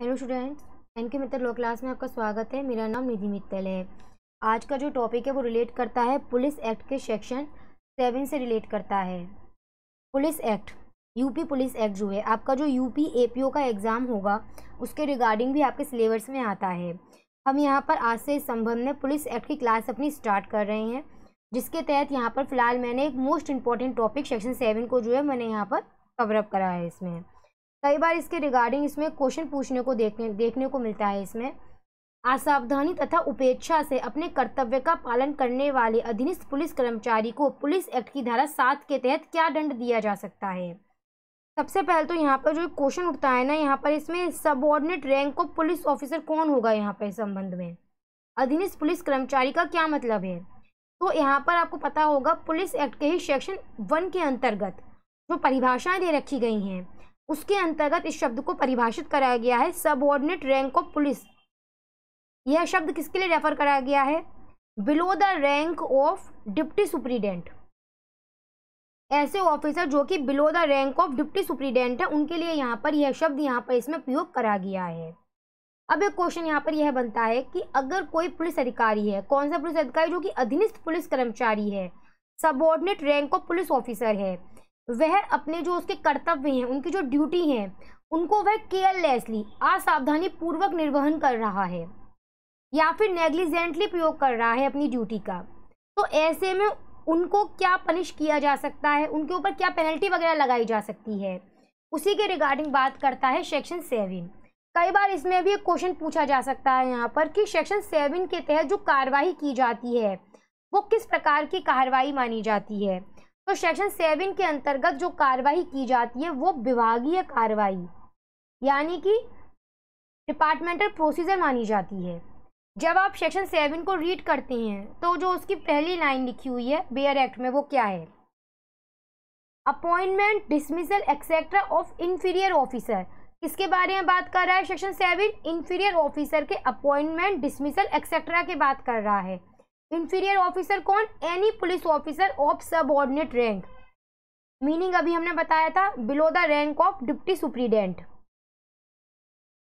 Hello students, NK Mittal law class में आपका स्वागत है। मेरा नाम निधि मित्तल है। आज का जो टॉपिक है वो रिलेट करता है पुलिस एक्ट के सेक्शन 7 से रिलेट करता है। Police act, UP police act जो है आपका जो यूपी एपीओ का एग्ज़ाम होगा उसके रिगार्डिंग भी आपके सिलेबस में आता है। हम यहाँ पर आज से इस संबंध में पुलिस एक्ट की क्लास अपनी स्टार्ट कर रहे हैं, जिसके तहत यहाँ पर फ़िलहाल मैंने एक मोस्ट इंपॉर्टेंट टॉपिक सेक्शन 7 को जो है मैंने यहाँ पर कवरअप करा है। इसमें कई बार इसके रिगार्डिंग इसमें क्वेश्चन पूछने को देखने को मिलता है। इसमें असावधानी तथा उपेक्षा से अपने कर्तव्य का पालन करने वाले अधीनस्थ पुलिस कर्मचारी को पुलिस एक्ट की धारा 7 के तहत क्या दंड दिया जा सकता है। सबसे पहले तो यहाँ पर जो क्वेश्चन उठता है ना, यहाँ पर इसमें subordinate rank of police officer कौन होगा। यहाँ पर इस संबंध में अधीनस्थ पुलिस कर्मचारी का क्या मतलब है, तो यहाँ पर आपको पता होगा पुलिस एक्ट के ही सेक्शन 1 के अंतर्गत जो परिभाषाएं दे रखी गई हैं उसके अंतर्गत इस शब्द को परिभाषित कराया गया है सबऑर्डिनेट रैंक ऑफ पुलिस। यह शब्द किसके लिए रेफर कराया गया है? Below the rank of deputy superintendent. ऐसे ऑफिसर जो कि below the rank of deputy superintendent है उनके लिए यहाँ पर यह शब्द यहाँ पर इसमें प्रयोग करा गया है। अब एक क्वेश्चन यहाँ पर यह बनता है कि अगर कोई पुलिस अधिकारी है, कौन सा पुलिस अधिकारी, जो कि अधीनस्थ पुलिस कर्मचारी है, subordinate rank of police officer है, वह अपने जो उसके कर्तव्य हैं, उनकी जो ड्यूटी है, उनको वह केयरलेसली असावधानी पूर्वक निर्वहन कर रहा है या फिर नेग्लिजेंटली प्रयोग कर रहा है अपनी ड्यूटी का, तो ऐसे में उनको क्या पनिश किया जा सकता है, उनके ऊपर क्या पेनल्टी वगैरह लगाई जा सकती है, उसी के रिगार्डिंग बात करता है सेक्शन 7। कई बार इसमें भी एक क्वेश्चन पूछा जा सकता है यहाँ पर कि सेक्शन 7 के तहत जो कार्रवाई की जाती है वो किस प्रकार की कार्रवाई मानी जाती है। तो सेक्शन 7 के अंतर्गत जो कार्रवाई की जाती है वो विभागीय कार्रवाई यानी कि डिपार्टमेंटल प्रोसीजर मानी जाती है। जब आप सेक्शन 7 को रीड करते हैं तो जो उसकी पहली लाइन लिखी हुई है बेयर एक्ट में वो क्या है? Appointment, dismissal etcetera of inferior officer. किसके बारे में बात कर रहा है सेक्शन 7? इंफीरियर ऑफिसर के अपॉइंटमेंट, डिसमिसल एक्सेट्रा की बात कर रहा है। इंफीरियर ऑफिसर कौन? Any police officer of subordinate rank, meaning अभी हमने बताया था below the rank of deputy superintendent,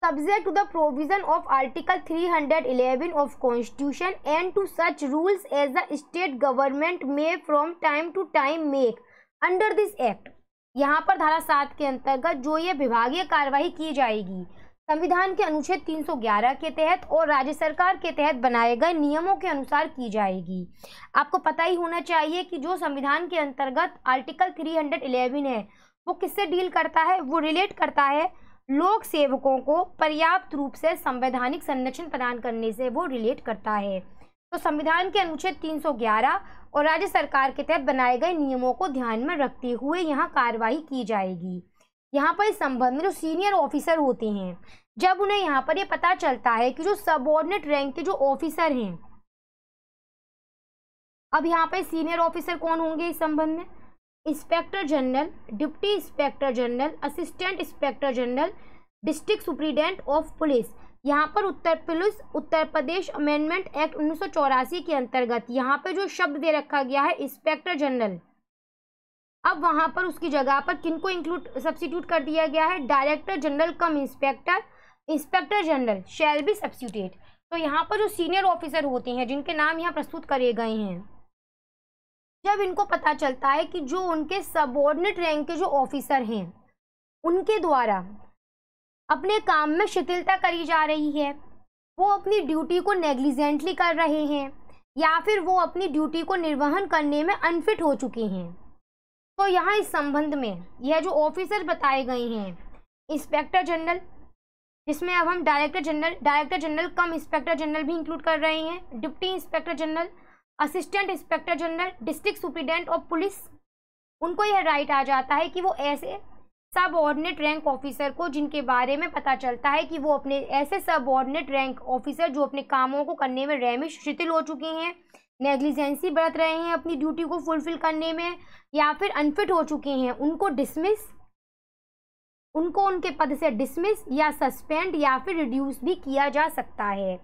subject to the provision of article 311 of constitution and to such rules as the state government में from time to time make under this act. यहाँ पर धारा 7 के अंतर्गत जो ये विभागीय कार्रवाई की जाएगी संविधान के अनुच्छेद 311 के तहत और राज्य सरकार के तहत बनाए गए नियमों के अनुसार की जाएगी। आपको पता ही होना चाहिए कि जो संविधान के अंतर्गत आर्टिकल 311 है वो किससे डील करता है? वो रिलेट करता है लोक सेवकों को पर्याप्त रूप से संवैधानिक संरक्षण प्रदान करने से वो रिलेट करता है। तो संविधान के अनुच्छेद 311 और राज्य सरकार के तहत बनाए गए नियमों को ध्यान में रखते हुए यहाँ कार्रवाई की जाएगी। यहाँ पर इस संबंध में जो सीनियर ऑफिसर होते हैं, जब उन्हें यहाँ पर ये पता चलता है कि जो सबऑर्डिनेट रैंक के जो ऑफिसर हैं, अब यहाँ पर सीनियर ऑफिसर कौन होंगे इस संबंध में? Inspector general, deputy inspector general, assistant inspector general, district superintendent of police. यहाँ पर उत्तर प्रदेश अमेंडमेंट एक्ट 1984 के अंतर्गत यहाँ पे जो शब्द दे रखा गया है इंस्पेक्टर जनरल, अब वहाँ पर उसकी जगह पर किनको सब्स्टिट्यूट कर दिया गया है? Director general come inspector general shall be substituted. तो यहाँ पर जो सीनियर ऑफिसर होते हैं जिनके नाम यहाँ प्रस्तुत करे गए हैं, जब इनको पता चलता है कि जो उनके सबऑर्डिनेट रैंक के जो ऑफिसर हैं उनके द्वारा अपने काम में शिथिलता करी जा रही है, वो अपनी ड्यूटी को नेग्लिजेंटली कर रहे हैं या फिर वो अपनी ड्यूटी को निर्वहन करने में अनफिट हो चुके हैं, तो यहाँ इस संबंध में यह जो ऑफिसर बताए गए हैं इंस्पेक्टर जनरल, जिसमें अब हम डायरेक्टर जनरल कम इंस्पेक्टर जनरल भी इंक्लूड कर रहे हैं, deputy inspector general, assistant inspector general, district superintendent of police, उनको यह राइट आ जाता है कि वो ऐसे सबऑर्डिनेट रैंक ऑफिसर को जिनके बारे में पता चलता है कि वो अपने ऐसे सबऑर्डिनेट रैंक ऑफिसर जो अपने कामों को करने में रैमिश शिथिल हो चुके हैं, नेग्लिजेंसी बरत रहे हैं अपनी ड्यूटी को फुलफिल करने में या फिर अनफिट हो चुके हैं, उनको उनके पद से डिसमिस या सस्पेंड या फिर रिड्यूस भी किया जा सकता है।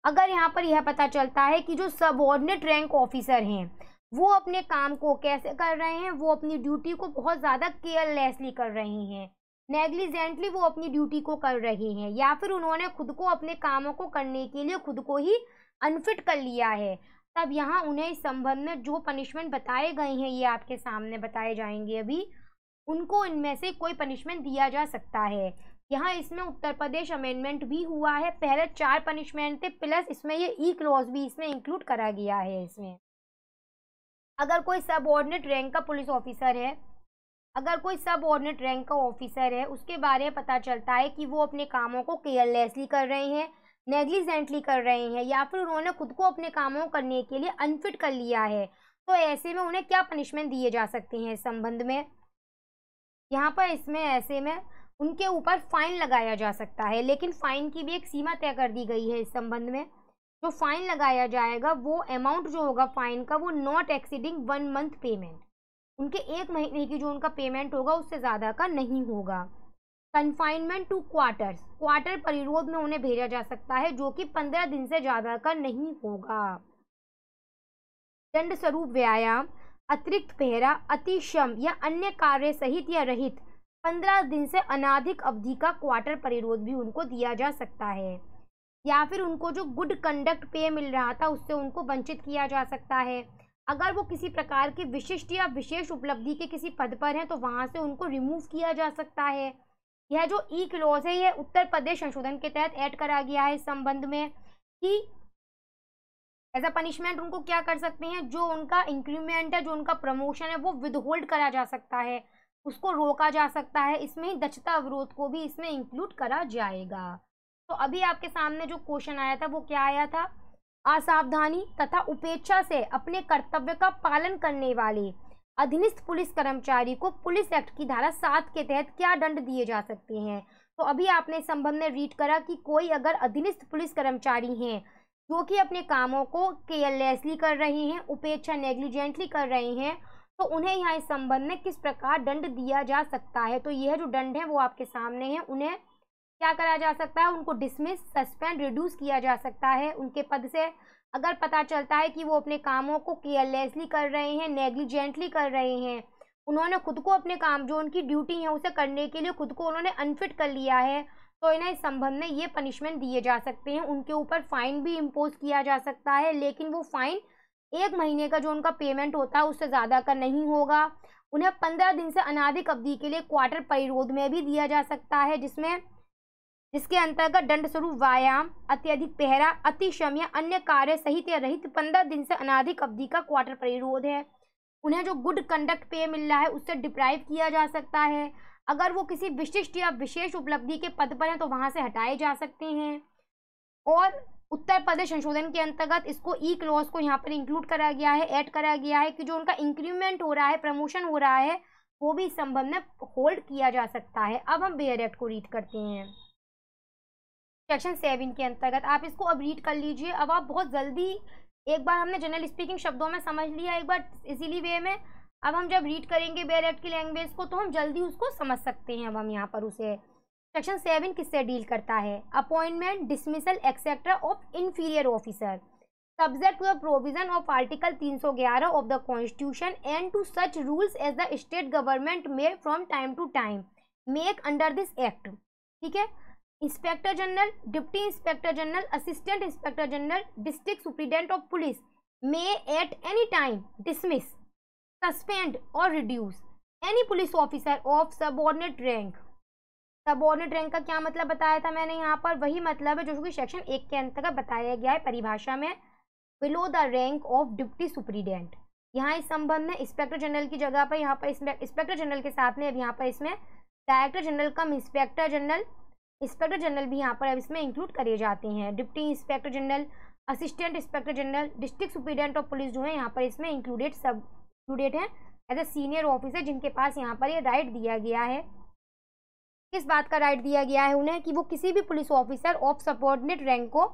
अगर यहाँ पर यह पता चलता है कि जो सबऑर्डिनेट रैंक ऑफिसर हैं वो अपने काम को कैसे कर रहे हैं, वो अपनी ड्यूटी को बहुत ज़्यादा केयरलेसली कर रहे हैं, नेग्लिजेंटली वो अपनी ड्यूटी को कर रहे हैं, या फिर उन्होंने खुद को अपने कामों को करने के लिए खुद को ही अनफिट कर लिया है, तब यहाँ उन्हें इस संबंध में जो पनिशमेंट बताए गए हैं, ये आपके सामने बताए जाएंगे अभी, उनको इनमें से कोई पनिशमेंट दिया जा सकता है। यहाँ इसमें उत्तर प्रदेश अमेंडमेंट भी हुआ है, पहले 4 पनिशमेंट थे, प्लस इसमें ये ई क्लॉज भी इसमें इंक्लूड करा गया है। इसमें अगर कोई सबऑर्डिनेट रैंक का पुलिस ऑफिसर है, अगर कोई सबऑर्डिनेट रैंक का ऑफिसर है, उसके बारे में पता चलता है कि वो अपने कामों को केयरलेसली कर रहे हैं, नेग्लिजेंटली कर रहे हैं, या फिर उन्होंने खुद को अपने कामों करने के लिए अनफिट कर लिया है, तो ऐसे में उन्हें क्या पनिशमेंट दिए जा सकते हैं इस संबंध में। यहाँ पर इसमें ऐसे में उनके ऊपर फाइन लगाया जा सकता है, लेकिन फाइन की भी एक सीमा तय कर दी गई है इस संबंध में। जो फाइन लगाया जाएगा वो अमाउंट जो होगा फाइन का, वो नॉट एक्सीडिंग 1 मंथ पेमेंट, उनके 1 महीने की जो उनका पेमेंट होगा उससे ज़्यादा का नहीं होगा। कन्फाइनमेंट टू क्वार्टर्स, क्वार्टर परिरोध में उन्हें भेजा जा सकता है, जो कि 15 दिन से ज़्यादा का नहीं होगा। दंड स्वरूप व्यायाम, अतिरिक्त पहरा, अतिश्रम या अन्य कार्य सहित या रहित 15 दिन से अनाधिक अवधि का क्वार्टर परिरोध भी उनको दिया जा सकता है, या फिर उनको जो गुड कंडक्ट पे मिल रहा था उससे उनको वंचित किया जा सकता है। अगर वो किसी प्रकार की विशिष्ट या विशेष उपलब्धि के किसी पद पर हैं तो वहाँ से उनको रिमूव किया जा सकता है। यह जो ई क्लॉज है यह उत्तर प्रदेश संशोधन के तहत ऐड करा गया है इस संबंध में कि एज अ पनिशमेंट उनको क्या कर सकते हैं, जो उनका इंक्रीमेंट है, जो उनका प्रमोशन है, वो विदहोल्ड करा जा सकता है, उसको रोका जा सकता है। इसमें ही दक्षता अवरोध को भी इसमें इंक्लूड करा जाएगा। तो अभी आपके सामने जो क्वेश्चन आया था वो क्या आया था, असावधानी तथा उपेक्षा से अपने कर्तव्य का पालन करने वाले अधीनस्थ पुलिस कर्मचारी को पुलिस एक्ट की धारा 7 के तहत क्या दंड दिए जा सकते हैं। तो अभी आपने इस संबंध में रीड करा कि कोई अगर अधीनस्थ पुलिस कर्मचारी हैं जो कि अपने कामों को केयरलेसली कर रहे हैं, उपेक्षा नेग्लिजेंटली कर रहे हैं, तो उन्हें यहाँ इस संबंध में किस प्रकार दंड दिया जा सकता है। तो यह जो दंड है वो आपके सामने है। उन्हें क्या करा जा सकता है, उनको डिसमिस, सस्पेंड, रिड्यूस किया जा सकता है उनके पद से, अगर पता चलता है कि वो अपने कामों को केयरलेसली कर रहे हैं, नेग्लिजेंटली कर रहे हैं, उन्होंने खुद को अपने काम जो उनकी ड्यूटी है उसे करने के लिए खुद को उन्होंने अनफिट कर लिया है, तो इन्हें इस संबंध में ये पनिशमेंट दिए जा सकते हैं। उनके ऊपर फाइन भी इम्पोज किया जा सकता है, लेकिन वो फाइन 1 महीने का जो उनका पेमेंट होता है उससे ज़्यादा का नहीं होगा। उन्हें 15 दिन से अनाधिक अवधि के लिए क्वार्टर परिरोध में भी दिया जा सकता है, जिसके अंतर्गत दंड स्वरूप व्यायाम, अत्यधिक पहरा, अतिश्रम या अन्य कार्य सहित या रहित 15 दिन से अनाधिक अवधि का क्वार्टर परिरोध है। उन्हें जो गुड कंडक्ट पे मिल रहा है उससे डिप्राइव किया जा सकता है। अगर वो किसी विशिष्ट या विशेष उपलब्धि के पद पर हैं तो वहां से हटाए जा सकते हैं। और उत्तर प्रदेश संशोधन के अंतर्गत इसको ई क्लॉज को यहाँ पर इंक्लूड करा गया है, ऐड करा गया है कि जो उनका इंक्रीमेंट हो रहा है, प्रमोशन हो रहा है, वो भी इस संबंध में होल्ड किया जा सकता है। अब हम बेयर एक्ट को रीड करते हैं। सेक्शन 7 के अंतर्गत आप इसको अब रीड कर लीजिए। अब आप बहुत जल्दी, एक बार हमने जनरल स्पीकिंग शब्दों में समझ लिया, एक बार इजीली वे में, अब हम जब रीड करेंगे बेयर एक्ट की लैंग्वेज को तो हम जल्दी उसको समझ सकते हैं। अब हम यहाँ पर उसे सेक्शन 7 किससे डील करता है, appointment, dismissal etcetera of inferior officer subject to the provision of article 311 of the constitution and to such rules as the state government में from time to time make under this act. ठीक है, inspector general, deputy inspector general, assistant inspector general, district superintendent of police may at any time dismiss, suspend और reduce any police officer of subordinate rank. Subordinate rank का क्या मतलब बताया था मैंने, यहाँ पर वही मतलब है जो कि सेक्शन 1 के अंतर्गत बताया गया है परिभाषा में, below the rank of deputy superintendent. यहाँ इस संबंध में इंस्पेक्टर जनरल की जगह पर यहाँ पर इंस्पेक्टर जनरल के साथ में अब यहाँ पर इसमें डायरेक्टर जनरल कम इंस्पेक्टर जनरल भी यहाँ पर अब इसमें इंक्लूड करे जाते हैं। Deputy inspector general, assistant inspector general, district superintendent of police जो है यहाँ पर इसमें इंक्लूडेड है एज ए सीनियर ऑफिसर, जिनके पास यहाँ पर ये राइट दिया गया है। किस बात का राइट दिया गया है उन्हें, कि वो किसी भी police officer of subordinate rank को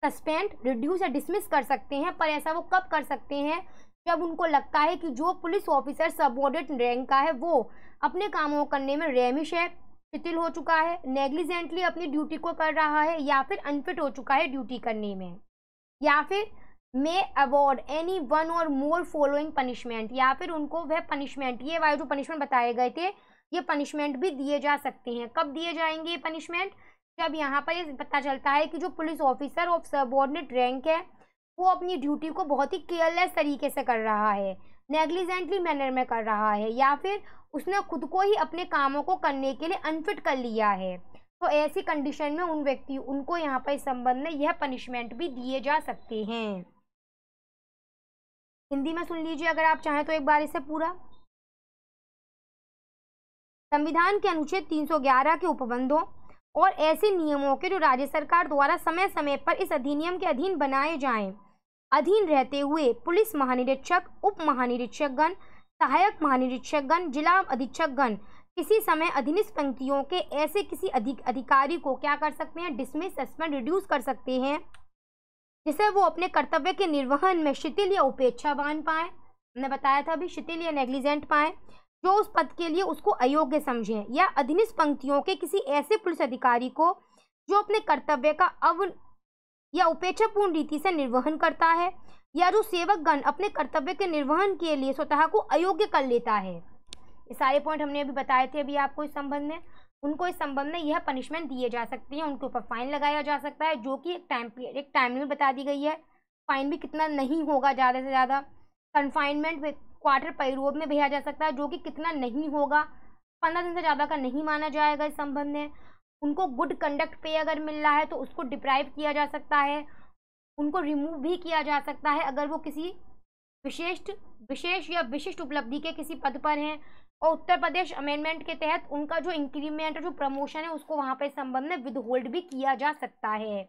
सस्पेंड, रिड्यूस या डिसमिस कर सकते हैं। पर ऐसा वो कब कर सकते हैं, जब उनको लगता है कि जो पुलिस ऑफिसर सबऑर्डिनेट रैंक का है वो अपने कामों करने में रेमिश है, शिथिल हो चुका है, नेग्लिजेंटली अपनी ड्यूटी को कर रहा है, या फिर अनफिट हो चुका है ड्यूटी करने में, या फिर मे अवॉर्ड एनी वन और मोर फॉलोइंग पनिशमेंट, या फिर उनको वह पनिशमेंट, ये वाले जो पनिशमेंट बताए गए थे ये पनिशमेंट भी दिए जा सकते हैं। कब दिए जाएंगे ये पनिशमेंट? जब यहाँ पर ये पता चलता है कि जो police officer of subordinate rank है वो अपनी ड्यूटी को बहुत ही केयरलेस तरीके से कर रहा है, नेग्लिजेंटली मैनर में कर रहा है, या फिर उसने खुद को ही अपने कामों को करने के लिए अनफिट कर लिया है। तो ऐसी कंडीशन में उनको यहाँ पर इस संबंध में यह पनिशमेंट भी दिए जा सकते हैं। हिंदी में सुन लीजिए अगर आप चाहें तो एक बार इसे पूरा। संविधान के अनुच्छेद 311 के उपबंधों और ऐसे नियमों के जो राज्य सरकार द्वारा समय समय पर इस अधिनियम के अधीन बनाए जाएं, अधीन रहते हुए पुलिस महानिरीक्षक, उप महानिरीक्षकगण, सहायक महानिरीक्षकगण, जिला अधीक्षकगण किसी समय अधीनस्थ पंक्तियों के ऐसे किसी अधिकारी को क्या कर सकते हैं? डिसमिस, सस्पेंड, रिड्यूस कर सकते हैं, जिसे वो अपने कर्तव्य के निर्वहन में शिथिल या उपेक्षा मान पाए। हमने बताया था अभी, शिथिल या नेग्लिजेंट पाए, जो उस पद के लिए उसको अयोग्य समझें, या अधीनस्थ पंक्तियों के किसी ऐसे पुलिस अधिकारी को जो अपने कर्तव्य का या उपेक्षापूर्ण रीति से निर्वहन करता है, या जो सेवक गण अपने कर्तव्य के निर्वहन के लिए स्वतः को अयोग्य कर लेता है। ये सारे पॉइंट हमने अभी बताए थे अभी आपको इस संबंध में। उनको इस संबंध में यह पनिशमेंट दिए जा सकती है, उनके ऊपर फाइन लगाया जा सकता है, जो कि एक टाइम लिमिट बता दी गई है। फाइन भी कितना नहीं होगा, ज़्यादा से ज़्यादा कन्फाइनमेंट में क्वार्टर पैरोल में भेजा जा सकता है, जो कि कितना नहीं होगा, 15 दिन से ज़्यादा का नहीं माना जाएगा इस संबंध में। उनको गुड कंडक्ट पे अगर मिल रहा है तो उसको डिप्राइव किया जा सकता है, उनको रिमूव भी किया जा सकता है अगर वो किसी विशेष या विशिष्ट उपलब्धि के किसी पद पर हैं, और उत्तर प्रदेश अमेंडमेंट के तहत उनका जो इंक्रीमेंट और जो प्रमोशन है उसको वहाँ पे संबंध में विदहोल्ड भी किया जा सकता है।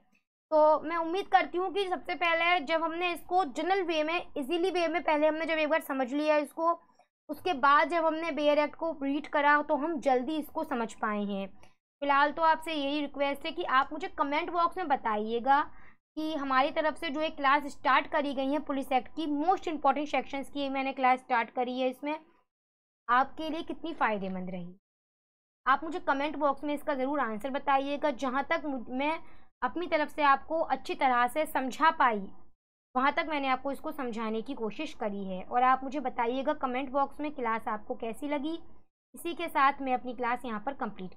तो मैं उम्मीद करती हूँ कि सबसे पहले जब हमने इसको जनरल वे में, इजीली वे में पहले हमने जब एक बार समझ लिया इसको, उसके बाद जब हमने बेयर एक्ट को रीड करा तो हम जल्दी इसको समझ पाए हैं। फिलहाल तो आपसे यही रिक्वेस्ट है कि आप मुझे कमेंट बॉक्स में बताइएगा कि हमारी तरफ से जो एक क्लास स्टार्ट करी गई है पुलिस एक्ट की मोस्ट इंपॉर्टेंट सेक्शंस की मैंने क्लास स्टार्ट करी है, इसमें आपके लिए कितनी फ़ायदेमंद रही। आप मुझे कमेंट बॉक्स में इसका ज़रूर आंसर बताइएगा। जहाँ तक मैं अपनी तरफ से आपको अच्छी तरह से समझा पाई, वहाँ तक मैंने आपको इसको समझाने की कोशिश करी है। और आप मुझे बताइएगा कमेंट बॉक्स में क्लास आपको कैसी लगी। इसी के साथ मैं अपनी क्लास यहाँ पर कंप्लीट